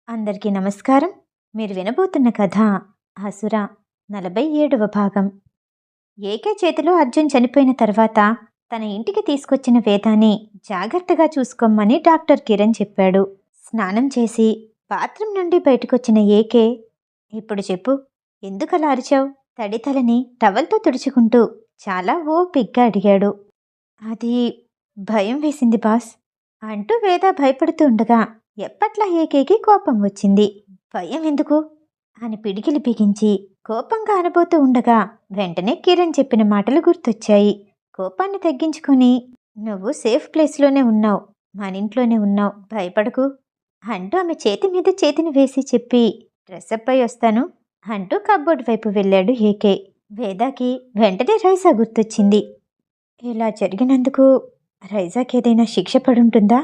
అందరికీ నమస్కారం. మీరు వినబోతున్న కథ 'అసుర' 47వ భాగం. ఏకే చేతిలో అర్జున్ చనిపోయిన తర్వాత తన ఇంటికి తీసుకొచ్చిన వేదాన్ని జాగ్రత్తగా చూసుకోమని డాక్టర్ కిరణ్ చెప్పాడు. స్నానం చేసి బాత్రూం నుండి బయటకొచ్చిన ఏకే, ఇప్పుడు చెప్పు, ఎందుకలా అరిచావు? తడితలని టవల్తో తుడుచుకుంటూ చాలా ఓపిగ్గా అడిగాడు. అది భయం వేసింది బాస్ అంటూ వేద భయపడుతూ ఉండగా ఎప్పట్లా ఏకేకి కోపం వచ్చింది. భయం ఎందుకు అని పిడికిలి బిగించి కోపంగా అనబోతూ ఉండగా వెంటనే కిరణ్ చెప్పిన మాటలు గుర్తొచ్చాయి. కోపాన్ని తగ్గించుకొని, నువ్వు సేఫ్ ప్లేస్లోనే ఉన్నావు, మన ఇంట్లోనే ఉన్నావు, భయపడకు అంటూ ఆమె చేతి మీద చేతిని వేసి చెప్పి, డ్రెస్అప్ అయి వస్తాను అంటూ కబ్బోర్డ్ వైపు వెళ్ళాడు ఏకే. వేదాకి వెంటనే రైసా గుర్తొచ్చింది. ఇలా జరిగినందుకు రైజాకేదైనా శిక్ష పడుంటుందా?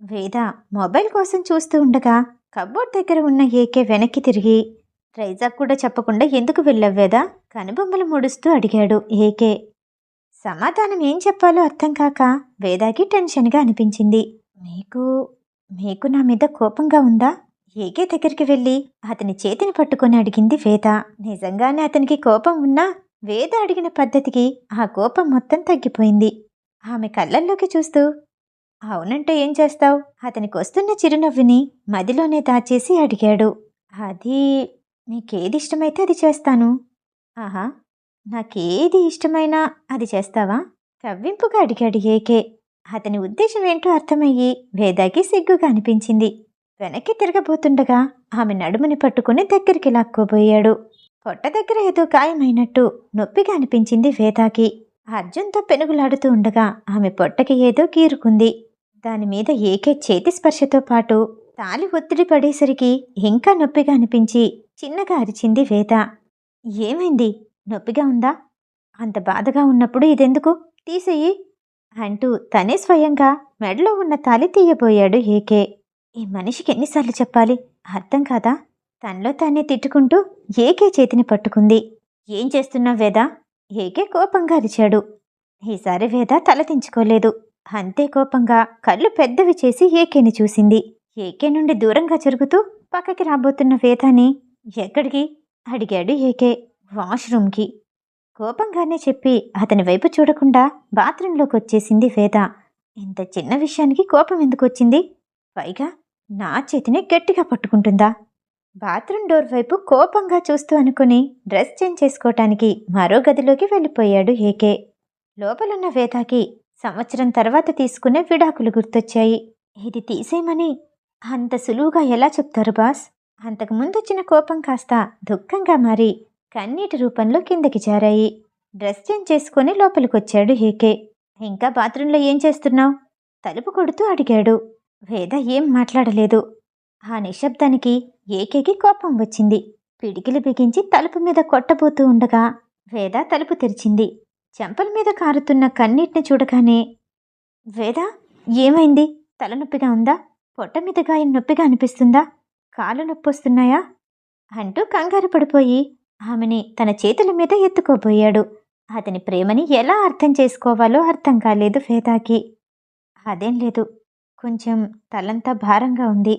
వేద మొబైల్ కోసం చూస్తూ ఉండగా కబ్బోర్డ్ దగ్గర ఉన్న ఏకే వెనక్కి తిరిగి, రైజాకు కూడా చెప్పకుండా ఎందుకు వెళ్ళావు వేద? కనుబొమ్మలు ముడుస్తూ అడిగాడు ఏకే. సమాధానం ఏం చెప్పాలో అర్థం కాక వేదాకి టెన్షన్గా అనిపించింది. మీకు మీకు నా మీద కోపంగా ఉందా? ఏకే దగ్గరికి వెళ్ళి అతని చేతిని పట్టుకొని అడిగింది వేద. నిజంగానే అతనికి కోపం ఉన్నా వేద అడిగిన పద్ధతికి ఆ కోపం మొత్తం తగ్గిపోయింది. ఆమె కళ్ళల్లోకి చూస్తూ, అవునంటే ఏం చేస్తావు? అతనికి వస్తున్న చిరునవ్వుని మదిలోనే దాచేసి అడిగాడు. అది మీకేది ఇష్టమైతే అది చేస్తాను. ఆహా, నాకేది ఇష్టమైనా అది చేస్తావా? కవ్వింపుగా అడిగాడు ఏకే. అతని ఉద్దేశం ఏంటో అర్థమయ్యి వేదాకి సిగ్గుగా అనిపించింది. వెనక్కి తిరగబోతుండగా ఆమె నడుముని పట్టుకుని దగ్గరికి లాక్కోబోయాడు. పొట్ట దగ్గర ఏదో గాయమైనట్టు నొప్పిగా అనిపించింది వేదాకి. అర్జున్తో పెనుగులాడుతూ ఉండగా ఆమె పొట్టకి ఏదో గీరుకుంది. దానిమీద ఏకే చేతి స్పర్శతో పాటు తాలి ఒత్తిడి పడేసరికి ఇంకా నొప్పిగా అనిపించి చిన్నగా అరిచింది వేద. ఏమైంది? నొప్పిగా ఉందా? అంత బాధగా ఉన్నప్పుడు ఇదెందుకు? తీసేయి అంటూ తనే స్వయంగా మెడలో ఉన్న తాలి తీయబోయాడు ఏకే. ఈ మనిషికి ఎన్నిసార్లు చెప్పాలి? అర్థం కాదా? తనలో తానే తిట్టుకుంటూ ఏకే చేతిని పట్టుకుంది. ఏం చేస్తున్నావు వేద? ఏకే కోపంగా అరిచాడు. ఈసారి వేద తలదించుకోలేదు. అంతే కోపంగా కళ్ళు పెద్దవి చేసి ఏకేని చూసింది. ఏకే నుండి దూరంగా జరుగుతూ పక్కకి రాబోతున్న వేదాని, ఎక్కడికి అడిగాడు ఏకే. వాష్రూమ్కి కోపంగానే చెప్పి అతని వైపు చూడకుండా బాత్రూంలోకి వచ్చేసింది వేద. ఇంత చిన్న విషయానికి కోపం ఎందుకు వచ్చింది? పైగా నా చేతిని గట్టిగా పట్టుకుంటుందా? బాత్రూమ్ డోర్ వైపు కోపంగా చూస్తూ అనుకుని డ్రెస్ చేంజ్ చేసుకోవటానికి మరో గదిలోకి వెళ్ళిపోయాడు ఏకే. లోపలున్న వేదాకి సంవత్సరం తర్వాత తీసుకునే విడాకులు గుర్తొచ్చాయి. ఇది తీసేయమని అంత సులువుగా ఎలా చెప్తారు బాస్? అంతకుముందొచ్చిన కోపం కాస్త దుఃఖంగా మారి కన్నీటి రూపంలో కిందకి జారాయి. డ్రెస్ చేంజ్ చేసుకుని లోపలికొచ్చాడు ఏకే. ఇంకా బాత్రూంలో ఏం చేస్తున్నావు? తలుపు కొడుతూ అడిగాడు. వేద ఏం మాట్లాడలేదు. ఆ నిశ్శబ్దానికి ఏకేకి కోపం వచ్చింది. పిడికిలి బిగించి తలుపు మీద కొట్టబోతూ ఉండగా వేద తలుపు తెరిచింది. చెంపల మీద కారుతున్న కన్నీటిని చూడగానే, వేద ఏమైంది? తలనొప్పిగా ఉందా? పొట్ట మీద గాయం నొప్పిగా అనిపిస్తుందా? కాళ్ళు నొప్పొస్తున్నాయా అంటూ కంగారు పడిపోయి ఆమెని తన చేతుల మీద ఎత్తుకోబోయాడు. అతని ప్రేమని ఎలా అర్థం చేసుకోవాలో అర్థం కాలేదు వేదాకి. అదేం లేదు, కొంచెం తలంతా భారంగా ఉంది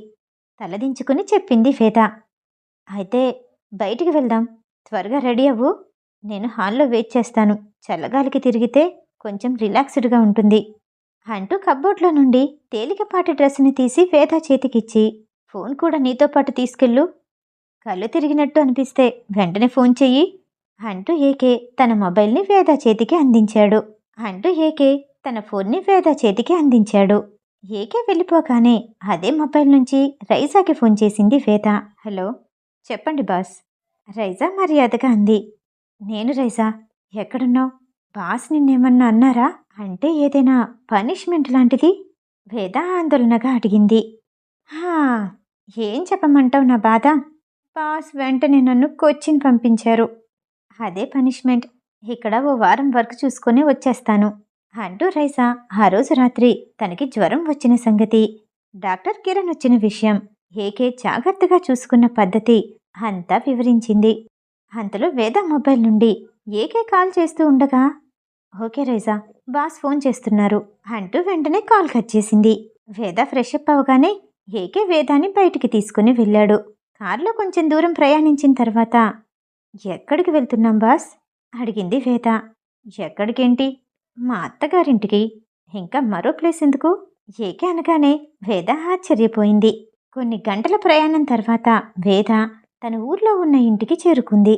తలదించుకుని చెప్పింది వేద. అయితే బయటికి వెళ్దాం, త్వరగా రెడీ అవ్వు, నేను హాల్లో వెయిట్ చేస్తాను, చల్లగాలికి తిరిగితే కొంచెం రిలాక్స్డ్గా ఉంటుంది అంటూ కబ్బోర్డ్లో నుండి తేలికపాటి డ్రెస్సుని తీసి వేద చేతికిచ్చి, ఫోన్ కూడా నీతో పాటు తీసుకెళ్ళు, కళ్ళు తిరిగినట్టు అనిపిస్తే వెంటనే ఫోన్ చెయ్యి అంటూ ఏకే తన మొబైల్ని వేద చేతికి అందించాడు. తన ఫోన్ని వేద చేతికి అందించాడు. ఏకే వెళ్ళిపోగానే అదే మొబైల్ నుంచి రైజాకి ఫోన్ చేసింది వేద. హలో, చెప్పండి బాస్, రైజా మర్యాదగా అంది. నేను రైజా, ఎక్కడున్నావు? బాస్ నిన్నేమన్నా అన్నారా? అంటే ఏదైనా పనిష్మెంట్ లాంటిది? వేద ఆందోళనగా అడిగింది. హా, ఏం చెప్పమంటావు నా బాధ? బాస్ వెంటనే నన్ను కోచిన్ పంపించారు. అదే పనిష్మెంట్. ఇక్కడ ఓ వారం వర్క్ చూసుకొని వచ్చేస్తాను అంటూ రైజా ఆ రోజు రాత్రి తనకి జ్వరం వచ్చిన సంగతి, డాక్టర్ కిరణ్ వచ్చిన విషయం, ఏకే జాగ్రత్తగా చూసుకున్న పద్ధతి అంతా వివరించింది. అంతలో వేద మొబైల్ నుండి ఏకే కాల్ చేస్తూ ఉండగా, ఓకే రైజా, బాస్ ఫోన్ చేస్తున్నారు అంటూ వెంటనే కాల్ కట్ చేసింది. వేద ఫ్రెష్ అప్ అవగానే ఏకే వేదాన్ని బయటికి తీసుకుని వెళ్ళాడు. కారులో కొంచెం దూరం ప్రయాణించిన తర్వాత, ఎక్కడికి వెళ్తున్నాం బాస్? అడిగింది వేద. ఎక్కడికేంటి? మా అత్తగారింటికి. ఇంకా మరో ప్లేస్ ఎందుకు? ఏకే అనగానే వేద ఆశ్చర్యపోయింది. కొన్ని గంటల ప్రయాణం తర్వాత వేద తన ఊర్లో ఉన్న ఇంటికి చేరుకుంది.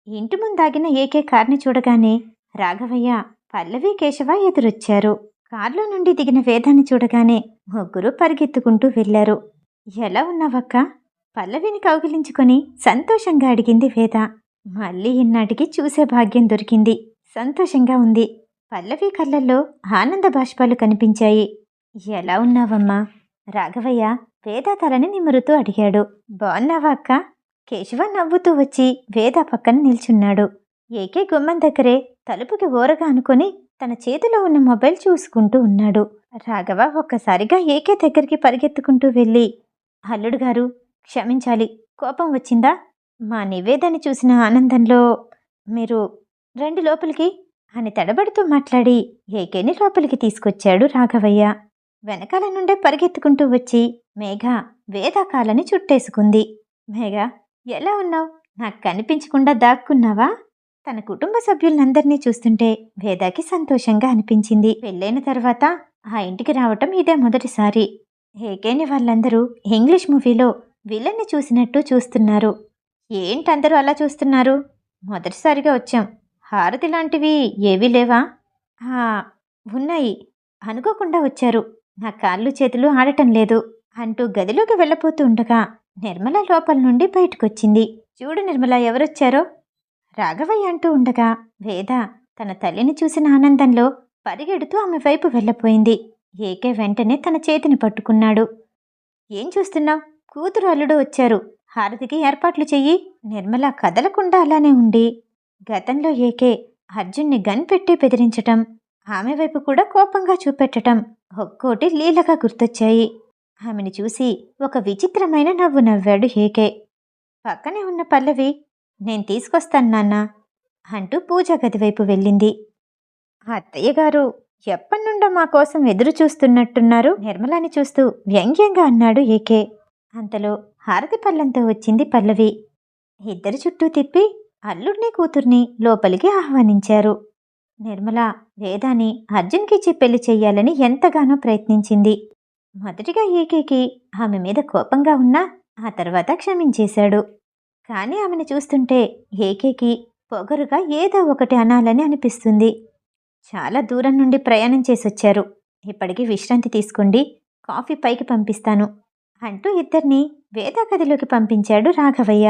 ఇంటి ముందాగిన ఏకే కార్ని చూడగానే రాఘవయ్య, పల్లవి, కేశవ ఎదురొచ్చారు. కార్లో నుండి దిగిన వేదాన్ని చూడగానే ముగ్గురు పరిగెత్తుకుంటూ వెళ్లారు. ఎలా ఉన్నావక్క? పల్లవిని కౌగిలించుకొని సంతోషంగా అడిగింది వేద. మళ్ళీ ఇన్నాటికి చూసే భాగ్యం దొరికింది. సంతోషంగా ఉంది. పల్లవి కళ్ళల్లో ఆనంద బాష్పాలు కనిపించాయి. ఎలా ఉన్నావమ్మా? రాఘవయ్య వేద తలని నిమురుతూ అడిగాడు. బాగున్నావా అక్క? కేశవ నవ్వుతూ వచ్చి వేద పక్కన నిల్చున్నాడు. ఏకే గుమ్మం దగ్గరే తలుపుకి ఓరగా అనుకొని తన చేతిలో ఉన్న మొబైల్ చూసుకుంటూ ఉన్నాడు. రాఘవ ఒక్కసారిగా ఏకే దగ్గరికి పరిగెత్తుకుంటూ వెళ్ళి, అల్లుడు గారు క్షమించాలి, కోపం వచ్చిందా? మా నివేదాన్ని చూసిన ఆనందంలో మీరు రండి లోపలికి అని తడబడుతూ మాట్లాడి ఏకేని లోపలికి తీసుకొచ్చాడు రాఘవయ్య. వెనకాల నుండే పరిగెత్తుకుంటూ వచ్చి మేఘ వేద కాలని చుట్టేసుకుంది. మేఘ, ఎలా ఉన్నావు? నాకు కనిపించకుండా దాక్కున్నావా? తన కుటుంబ సభ్యులందరినీ చూస్తుంటే వేదాకి సంతోషంగా అనిపించింది. పెళ్ళైన తర్వాత ఆ ఇంటికి రావటం ఇదే మొదటిసారి. ఏకేని వాళ్ళందరూ ఇంగ్లీష్ మూవీలో విలన్ని చూసినట్టు చూస్తున్నారు. ఏంటందరూ అలా చూస్తున్నారు? మొదటిసారిగా వచ్చాం. హారతి లాంటివి ఏవీ లేవా? ఉన్నాయి. అనుకోకుండా వచ్చారు. నా కాళ్ళు చేతులు ఆడటం లేదు అంటూ గదిలోకి వెళ్ళబోతూ ఉండగా నిర్మల లోపల నుండి బయటకొచ్చింది. చూడు నిర్మల, ఎవరొచ్చారో? రాఘవయ్య అంటూ ఉండగా వేద తన తల్లిని చూసిన ఆనందంలో పరిగెడుతూ ఆమె వైపు వెళ్ళపోయింది. ఏకే వెంటనే తన చేతిని పట్టుకున్నాడు. ఏం చూస్తున్నావు? కూతురు అల్లుడు వచ్చారు. హారతికి ఏర్పాట్లు చెయ్యి. నిర్మల కదలకుండా అలానే ఉండి, గతంలో ఏకే అర్జున్ని గన్ పెట్టి బెదిరించటం, ఆమె వైపు కూడా కోపంగా చూపెట్టటం ఒక్కోటి లీలగా గుర్తొచ్చాయి. ఆమెను చూసి ఒక విచిత్రమైన నవ్వు నవ్వాడు ఏకే. పక్కనే ఉన్న పల్లవి, నేను తీసుకొస్తాను నాన్నా అంటూ పూజా గది వైపు వెళ్ళింది. అత్తయ్యగారు ఎప్పటినుండో మా కోసం ఎదురు చూస్తున్నట్టున్నారు నిర్మలాని చూస్తూ వ్యంగ్యంగా అన్నాడు ఏకే. అంతలో హారతి పళ్ళంతో వచ్చింది పల్లవి. ఇద్దరి చుట్టూ తిప్పి అల్లుడిని కూతుర్ని లోపలికి ఆహ్వానించారు. నిర్మల వేదాని అర్జున్కిచ్చి పెళ్లి చెయ్యాలని ఎంతగానో ప్రయత్నించింది. మొదటిగా ఏకేకి ఆమె మీద కోపంగా ఉన్నా ఆ తర్వాత క్షమించేశాడు. కానీ ఆమెను చూస్తుంటే ఏకేకి పొగరుగా ఏదో ఒకటి అనాలని అనిపిస్తుంది. చాలా దూరం నుండి ప్రయాణం చేసొచ్చారు. ఇప్పటికి విశ్రాంతి తీసుకోండి, కాఫీ పైకి పంపిస్తాను అంటూ ఇద్దరినీ వేద గదిలోకి పంపించాడు రాఘవయ్య.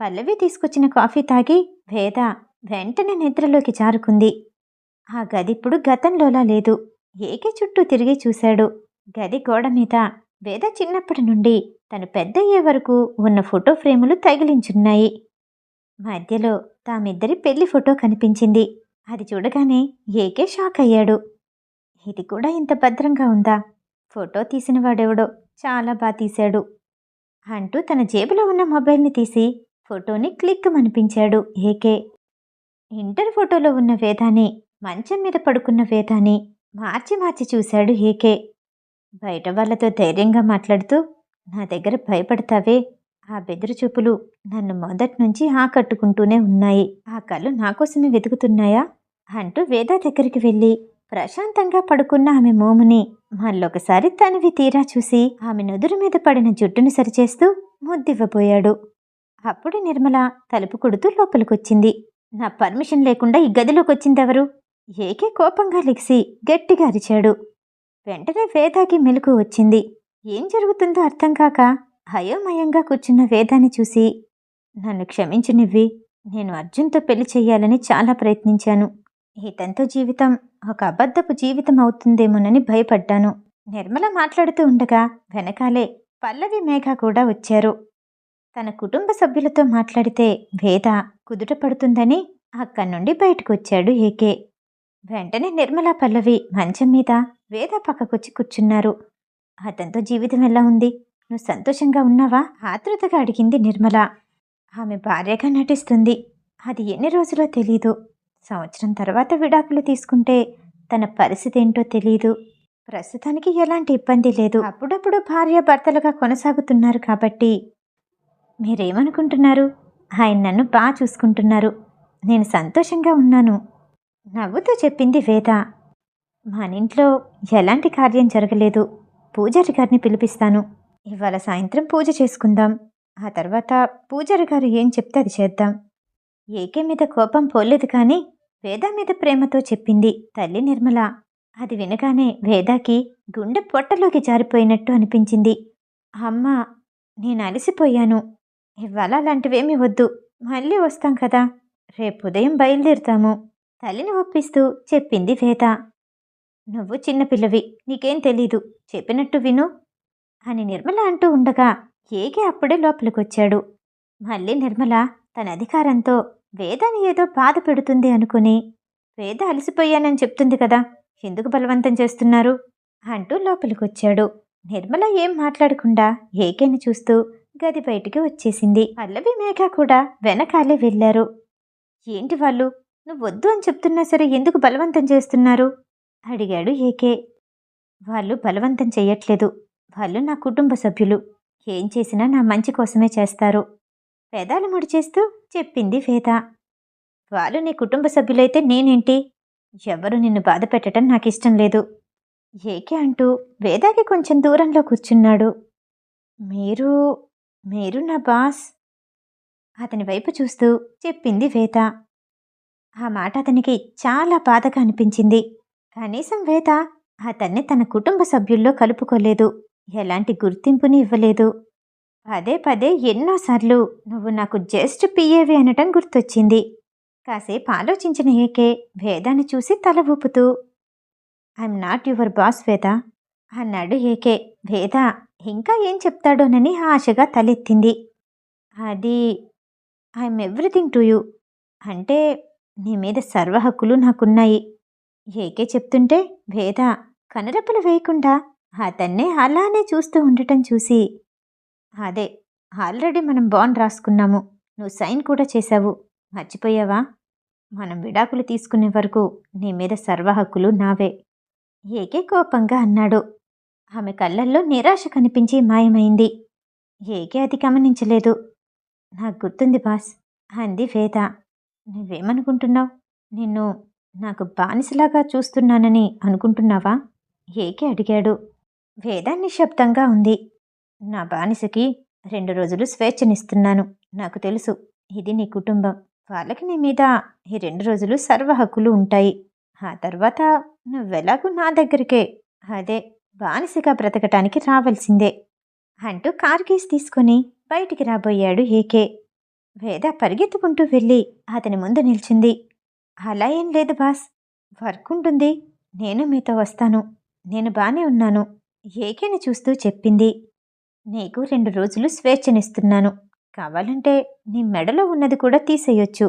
పల్లవి తీసుకొచ్చిన కాఫీ తాగి వేద వెంటనే నిద్రలోకి జారుకుంది. ఆ గదిప్పుడు గతంలోలా లేదు. ఏకే చుట్టూ తిరిగి చూశాడు. గది గోడ మీద వేద చిన్నప్పటి నుండి తను పెద్దయ్యే వరకు ఉన్న ఫోటో ఫ్రేములు తగిలించున్నాయి. మధ్యలో తామిద్దరి పెళ్లి ఫోటో కనిపించింది. అది చూడగానే ఏకే షాక్ అయ్యాడు. ఇది కూడా ఇంత భద్రంగా ఉందా? ఫోటో తీసిన వాడెవడో చాలా బాగా తీశాడు అంటూ తన జేబులో ఉన్న మొబైల్ని తీసి ఫోటోని క్లిక్ మనిపించాడు ఏకే. ఇంటర్ ఫోటోలో ఉన్న వేదాని, మంచం మీద పడుకున్న వేదాని మార్చి మార్చి చూశాడు ఏకే. బయట వాళ్లతో ధైర్యంగా మాట్లాడుతూ, నా దగ్గర భయపడతావే, ఆ బెదిరి చూపులు నన్ను మొదటి నుంచి ఆకట్టుకుంటూనే ఉన్నాయి. ఆ కళ్ళు నాకోసమే వెతుకుతున్నాయా అంటూ వేద దగ్గరికి వెళ్ళి ప్రశాంతంగా పడుకున్న ఆమె మోముని మళ్ళొకసారి తనివి తీరా చూసి ఆమె నుదురు మీద పడిన జుట్టును సరిచేస్తూ ముద్దివ్వబోయాడు. అప్పుడు నిర్మల తలుపు కొడుతూ లోపలికొచ్చింది. నా పర్మిషన్ లేకుండా ఈ గదిలోకొచ్చిందెవరు? ఏకే కోపంగా లెగిసి గట్టిగా అరిచాడు. వెంటనే వేదాకి మెలకు వచ్చింది. ఏం జరుగుతుందో అర్థం కాక అయోమయంగా కూర్చున్న వేదాన్ని చూసి, నన్ను క్షమించు నివ్వి, నేను అర్జున్తో పెళ్లి చెయ్యాలని చాలా ప్రయత్నించాను. ఇతంతో జీవితం ఒక అబద్ధపు జీవితం అవుతుందేమోనని భయపడ్డాను. నిర్మల మాట్లాడుతూ ఉండగా వెనకాలే పల్లవి, మేఘ కూడా వచ్చారు. తన కుటుంబ సభ్యులతో మాట్లాడితే వేద కుదుట పడుతుందని అక్కడి నుండి బయటకొచ్చాడు ఏకే. వెంటనే నిర్మల, పల్లవి మంచం మీద వేద పక్కకొచ్చి కూర్చున్నారు. అతనితో జీవితం ఎలా ఉంది? నువ్వు సంతోషంగా ఉన్నావా? ఆతృతగా అడిగింది నిర్మల. ఆమె భార్యగా నటిస్తుంది. అది ఎన్ని రోజులో తెలీదు. సంవత్సరం తర్వాత విడాకులు తీసుకుంటే తన పరిస్థితి ఏంటో తెలీదు. ప్రస్తుతానికి ఎలాంటి ఇబ్బంది లేదు. అప్పుడప్పుడు భార్యాభర్తలుగా కొనసాగుతున్నారు కాబట్టి మీరేమనుకుంటున్నారు? ఆయన నన్ను బాగా చూసుకుంటున్నారు. నేను సంతోషంగా ఉన్నాను. నవ్వుతూ చెప్పింది వేద. మనింట్లో ఎలాంటి కార్యం జరగలేదు. పూజారి గారిని పిలిపిస్తాను. ఇవాళ సాయంత్రం పూజ చేసుకుందాం. ఆ తర్వాత పూజారి గారు ఏం చెప్తే అది చేద్దాం. ఏకే మీద కోపం పోలేదు కానీ వేద మీద ప్రేమతో చెప్పింది తల్లి నిర్మల. అది వినగానే వేదాకి గుండె పొట్టలోకి జారిపోయినట్టు అనిపించింది. అమ్మా, నేను అలసిపోయాను. ఇవాళ అలాంటివేమీ వద్దు. మళ్ళీ వస్తాం కదా. రేపు ఉదయం బయలుదేరుతాము. తల్లిని ఒప్పిస్తూ చెప్పింది వేద. నువ్వు చిన్నపిల్లవి, నీకేం తెలీదు. చెప్పినట్టు విను అని నిర్మల అంటూ ఉండగా ఏకే అప్పుడే లోపలికొచ్చాడు. మళ్ళీ నిర్మల తన అధికారంతో వేదాని ఏదో బాధ పెడుతుంది అనుకుని, వేద అలసిపోయానని చెప్తుంది కదా, ఎందుకు బలవంతం చేస్తున్నారు అంటూ లోపలికొచ్చాడు. నిర్మల ఏం మాట్లాడకుండా ఏకేని చూస్తూ గది బయటికి వచ్చేసింది. పల్లవి మేఘ కూడా వెనకాలే వెళ్లారు. ఏంటి వాళ్ళు, నువ్వు వద్దు అని చెప్తున్నా సరే ఎందుకు బలవంతం చేస్తున్నారు అడిగాడు ఏకే. వాళ్ళు బలవంతం చెయ్యట్లేదు. వాళ్ళు నా కుటుంబ సభ్యులు. ఏం చేసినా నా మంచి కోసమే చేస్తారు. పెదాలు ముడిచేస్తూ చెప్పింది వేద. వాళ్ళు నీ కుటుంబ సభ్యులైతే నేనేంటి? ఎవరు నిన్ను బాధ పెట్టడం నాకిష్టం లేదు ఏకే అంటూ వేదాకి కొంచెం దూరంలో కూర్చున్నాడు. మీరు మీరు నా బాస్ అతని వైపు చూస్తూ చెప్పింది వేద. ఆ మాట అతనికి చాలా బాధగా అనిపించింది. కనీసం వేద అతన్ని తన కుటుంబ సభ్యుల్లో కలుపుకోలేదు. ఎలాంటి గుర్తింపుని ఇవ్వలేదు. పదే పదే ఎన్నోసార్లు నువ్వు నాకు జస్ట్ పిఏవి అనటం గుర్తొచ్చింది. కాసేపు ఆలోచించిన ఏకే వేదాన్ని చూసి తల ఊపుతూ ఐఎమ్ నాట్ యువర్ బాస్ వేద అన్నాడు ఏకే. వేద ఇంకా ఏం చెప్తాడోనని ఆశగా తలెత్తింది. అది ఐఎమ్ ఎవ్రీథింగ్ టు యూ, అంటే నీ మీద సర్వ హక్కులు నాకున్నాయి ఏకే చెప్తుంటే వేద కనురెప్పలు వేయకుండా అతన్నే అలానే చూస్తూ ఉండటం చూసి, అదే ఆల్రెడీ మనం బాండ్ రాసుకున్నాము, నువ్వు సైన్ కూడా చేశావు, మర్చిపోయావా? మనం విడాకులు తీసుకునే వరకు నీ మీద సర్వ హక్కులు నావే ఏకే కోపంగా అన్నాడు. ఆమె కళ్ళల్లో నిరాశ కనిపించి మాయమైంది. ఏకే అది గమనించలేదు. నాకు గుర్తుంది బాస్ అంది వేద. నువ్వేమనుకుంటున్నావు? నిన్ను నాకు బానిసలాగా చూస్తున్నానని అనుకుంటున్నావా ఏకే అడిగాడు. వేద నిశ్శబ్దంగా ఉంది. నా బానిసకి 2 రోజులు స్వేచ్ఛనిస్తున్నాను. నాకు తెలుసు ఇది నీ కుటుంబం. వాళ్ళకి నీ మీద ఈ 2 రోజులు సర్వ హక్కులు ఉంటాయి. ఆ తర్వాత నువ్వెలాగూ నా దగ్గరికే, అదే బానిసగా బ్రతకటానికి రావాల్సిందే అంటూ కార్ కీస్ తీసుకుని బయటికి రాబోయాడు ఏకే. వేద పరిగెత్తుకుంటూ వెళ్ళి అతని ముందు నిల్చుంది. అలా ఏం లేదు బాస్, వర్క్ ఉంటుంది, నేను మీతో వస్తాను, నేను బానే ఉన్నాను ఏకేని చూస్తూ చెప్పింది. నీకు 2 రోజులు స్వేచ్ఛనిస్తున్నాను, కావాలంటే నీ మెడలో ఉన్నది కూడా తీసేయొచ్చు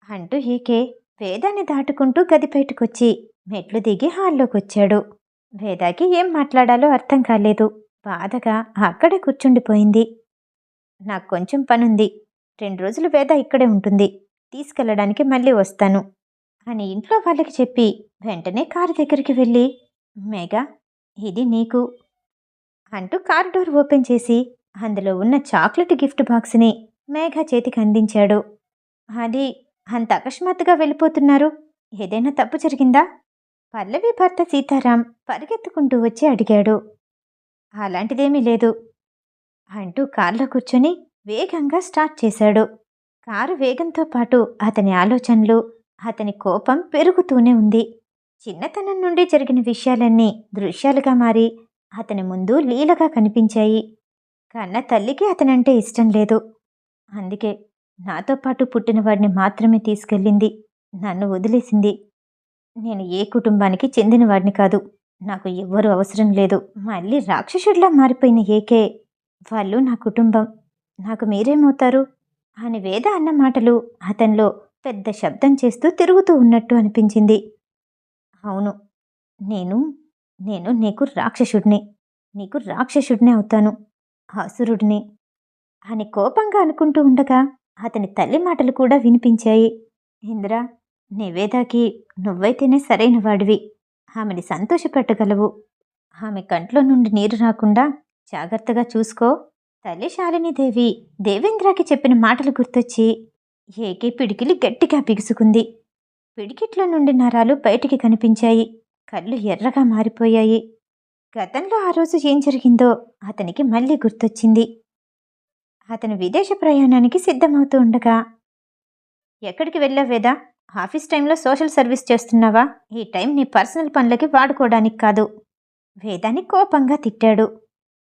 అంటూ ఏకే వేదాన్ని దాటుకుంటూ గది బయటకొచ్చి మెట్లు దిగి హాల్లోకొచ్చాడు. వేదాకి ఏం మాట్లాడాలో అర్థం కాలేదు. బాధగా అక్కడే కూర్చుండిపోయింది. నాకు కొంచెం పనుంది, 2 రోజులు వేద ఇక్కడే ఉంటుంది, తీసుకెళ్లడానికి మళ్ళీ వస్తాను అని ఇంట్లో వాళ్ళకి చెప్పి వెంటనే కారు దగ్గరికి వెళ్ళి, మేఘా ఇది నీకు అంటూ కార్ డోర్ ఓపెన్ చేసి అందులో ఉన్న చాక్లెట్ గిఫ్ట్ బాక్స్ని మేఘ చేతికి అందించాడు. అది అంత అకస్మాత్తుగా వెళ్ళిపోతున్నారు, ఏదైనా తప్పు జరిగిందా పల్లవి భర్త సీతారాం పరిగెత్తుకుంటూ వచ్చి అడిగాడు. అలాంటిదేమీ లేదు అంటూ కార్లో కూర్చొని వేగంగా స్టార్ట్ చేశాడు. కారు వేగంతో పాటు అతని ఆలోచనలు, అతని కోపం పెరుగుతూనే ఉంది. చిన్నతనం నుండి జరిగిన విషయాలన్నీ దృశ్యాలుగా మారి అతని ముందు లీలగా కనిపించాయి. కన్న తల్లికి అతనంటే ఇష్టం లేదు. అందుకే నాతో పాటు పుట్టినవాడిని మాత్రమే తీసుకెళ్ళింది, నన్ను వదిలేసింది. నేను ఏ కుటుంబానికి చెందినవాడిని కాదు, నాకు ఎవ్వరూ అవసరం లేదు. మళ్ళీ రాక్షసుడిలా మారిపోయిన ఏకే వాళ్ళు నా కుటుంబం, నాకు మీరేమవుతారు అని వేద అన్న మాటలు అతనిలో పెద్ద శబ్దం చేస్తూ తిరుగుతూ ఉన్నట్టు అనిపించింది. అవును, నేను నేను నీకు రాక్షసుడిని, నీకు రాక్షసుడినే అవుతాను, అసురుడిని అని కోపంగా అనుకుంటూ ఉండగా అతని తల్లి మాటలు కూడా వినిపించాయి. ఇందిరా, నివేదాకి నువ్వైతేనే సరైన వాడివి, ఆమెని సంతోషపెట్టగలవు ఆమె కంట్లో నుండి నీరు రాకుండా జాగ్రత్తగా చూసుకో. తల్లి శాలినీదేవి దేవేంద్రకి చెప్పిన మాటలు గుర్తొచ్చి ఏకే పిడికిలి గట్టిగా బిగుసుకుంది. పిడికిట్లో నుండి నరాలు బయటికి కనిపించాయి. కళ్ళు ఎర్రగా మారిపోయాయి. గతంలో ఆ రోజు ఏం జరిగిందో అతనికి మళ్ళీ గుర్తొచ్చింది. అతను విదేశ ప్రయాణానికి సిద్ధమవుతూ ఉండగా, ఎక్కడికి వెళ్ళావు వేదా? ఆఫీస్ టైంలో సోషల్ సర్వీస్ చేస్తున్నావా? ఈ టైం నీ పర్సనల్ పనులకి వాడుకోవడానికి కాదు. వేదాని కోపంగా తిట్టాడు.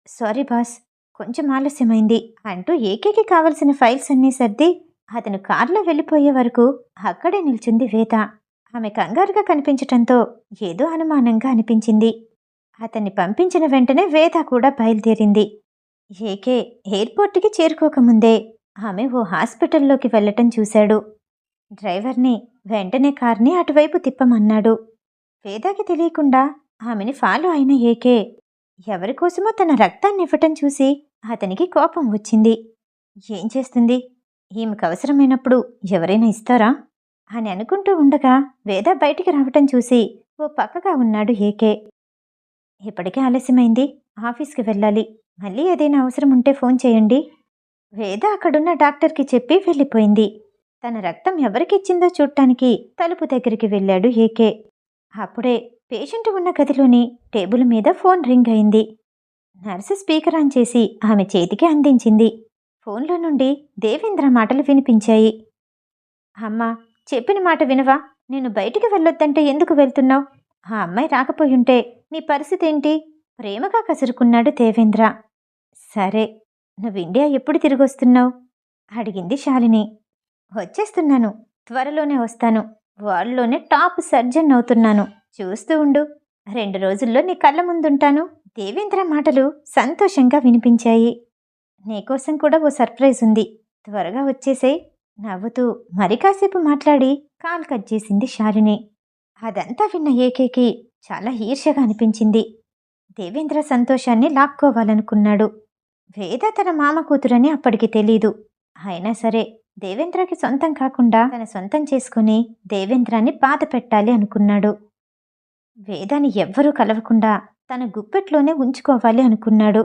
సారీ బాస్, కొంచెం ఆలస్యమైంది అంటూ ఏకేకి కావలసిన ఫైల్స్ అన్నీ సర్ది అతను కారులో వెళ్ళిపోయే వరకు అక్కడే నిల్చుంది వేద. ఆమె కంగారుగా కనిపించటంతో ఏదో అనుమానంగా అనిపించింది. అతన్ని పంపించిన వెంటనే వేద కూడా బయలుదేరింది. ఏకే ఎయిర్పోర్ట్కి చేరుకోకముందే ఆమె ఓ హాస్పిటల్లోకి వెళ్ళటం చూశాడు. డ్రైవర్ని వెంటనే కార్ని అటువైపు తిప్పమన్నాడు. వేదాకి తెలియకుండా ఆమెని ఫాలో అయిన ఏకే ఎవరికోసమో తన రక్తాన్ని ఇవ్వటం చూసి అతనికి కోపం వచ్చింది. ఏం చేస్తుంది? ఈమెకు అవసరమైనప్పుడు ఎవరైనా ఇస్తారా అని అనుకుంటూ ఉండగా వేద బయటికి రావటం చూసి ఓ పక్కగా ఉన్నాడు ఏకే. ఇప్పటికే ఆలస్యమైంది, ఆఫీస్కి వెళ్ళాలి. మళ్ళీ ఏదైనా అవసరం ఉంటే ఫోన్ చేయండి. వేద అక్కడున్న డాక్టర్కి చెప్పి వెళ్ళిపోయింది. తన రక్తం ఎవరికిచ్చిందో చూడటానికి తలుపు దగ్గరికి వెళ్ళాడు ఏకే. అప్పుడే పేషెంట్ ఉన్న గదిలోని టేబుల్ మీద ఫోన్ రింగ్ అయింది. నర్సు స్పీకర్ ఆన్ చేసి ఆమె చేతికి అందించింది. ఫోన్లో నుండి దేవేంద్ర మాటలు వినిపించాయి. అమ్మా, చెప్పిన మాట వినవా? నేను బయటికి వెళ్ళొద్దంటే ఎందుకు వెళ్తున్నావు? ఆ అమ్మాయి రాకపోయుంటే నీ పరిస్థితి ఏంటి? ప్రేమగా కసురుకున్నాడు దేవేంద్ర. సరే, నువ్వు ఇండియా ఎప్పుడు తిరిగొస్తున్నావు అడిగింది శాలిని. వచ్చేస్తున్నాను, త్వరలోనే వస్తాను. వాళ్ళలోనే టాప్ సర్జన్ అవుతున్నాను. చూస్తూ ఉండు, 2 రోజుల్లో నీ కళ్ళ ముందుంటాను. దేవేంద్ర మాటలు సంతోషంగా వినిపించాయి. నీకోసం కూడా ఓ సర్ప్రైజ్ ఉంది, త్వరగా వచ్చేసేయ్. నవ్వుతూ మరి కాసేపు మాట్లాడి కాల్ కట్ చేసింది శాలిని. అదంతా విన్న ఏకేకి చాలా ఈర్ష్యగా అనిపించింది. దేవేంద్ర సంతోషాన్ని లాక్కోవాలనుకున్నాడు. వేద తన మామ కూతురని అప్పటికి తెలీదు. అయినా సరే దేవేంద్రకి సొంతం కాకుండా తన సొంతం చేసుకుని దేవేంద్రాన్ని బాధ పెట్టాలి అనుకున్నాడు. వేదాన్ని ఎవ్వరూ కలవకుండా తన గుప్పెట్లోనే ఉంచుకోవాలి అనుకున్నాడు.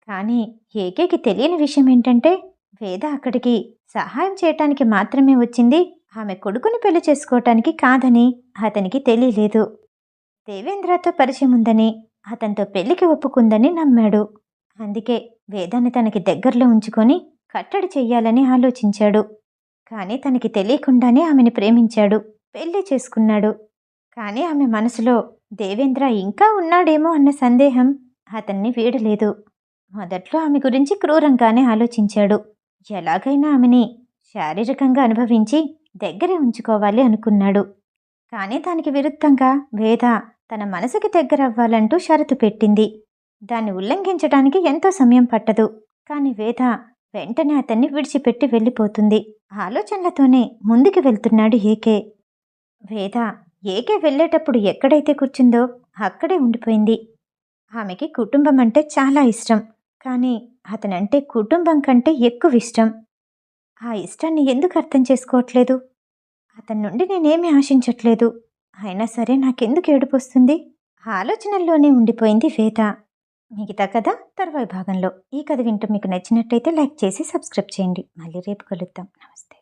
కానీ ఏకేకి తెలియని విషయం ఏంటంటే, వేద అక్కడికి సహాయం చేయటానికి మాత్రమే వచ్చింది, ఆమె కొడుకుని పెళ్లి చేసుకోవటానికి కాదని అతనికి తెలియలేదు. దేవేంద్రతో పరిచయం ఉందని, అతనితో పెళ్లికి ఒప్పుకుందని నమ్మాడు. అందుకే వేదాన్ని తనకి దగ్గరలో ఉంచుకొని కట్టడి చెయ్యాలని ఆలోచించాడు. కానీ తనకి తెలియకుండానే ఆమెని ప్రేమించాడు, పెళ్లి చేసుకున్నాడు. కానీ ఆమె మనసులో దేవేంద్ర ఇంకా ఉన్నాడేమో అన్న సందేహం అతన్ని వీడలేదు. మొదట్లో ఆమె గురించి క్రూరంగానే ఆలోచించాడు. ఎలాగైనా ఆమెని శారీరకంగా అనుభవించి దగ్గరే ఉంచుకోవాలి అనుకున్నాడు. కానీ దానికి విరుద్ధంగా వేద తన మనసుకి దగ్గరవ్వాలంటూ షరతు పెట్టింది. దాన్ని ఉల్లంఘించడానికి ఎంతో సమయం పట్టదు. కానీ వేద వెంటనే అతన్ని విడిచిపెట్టి వెళ్ళిపోతుంది. ఆలోచనలతోనే ముందుకు వెళ్తున్నాడు ఏకే. వేద ఏకే వెళ్ళేటప్పుడు ఎక్కడైతే కూర్చుందో అక్కడే ఉండిపోయింది. ఆమెకి కుటుంబం అంటే చాలా ఇష్టం. కానీ అతనంటే కుటుంబం కంటే ఎక్కువ ఇష్టం. ఆ ఇష్టాన్ని ఎందుకు అర్థం చేసుకోవట్లేదు? అతని నుండి నేనేమీ ఆశించట్లేదు. అయినా సరే నాకెందుకు ఏడుపొస్తుంది? ఆలోచనల్లోనే ఉండిపోయింది వేద. మిగతా కథ తర్వాయి భాగంలో. ఈ కథ వింటూ మీకు నచ్చినట్టయితే లైక్ చేసి సబ్స్క్రైబ్ చేయండి. మళ్ళీ రేపు కలుద్దాం. నమస్తే.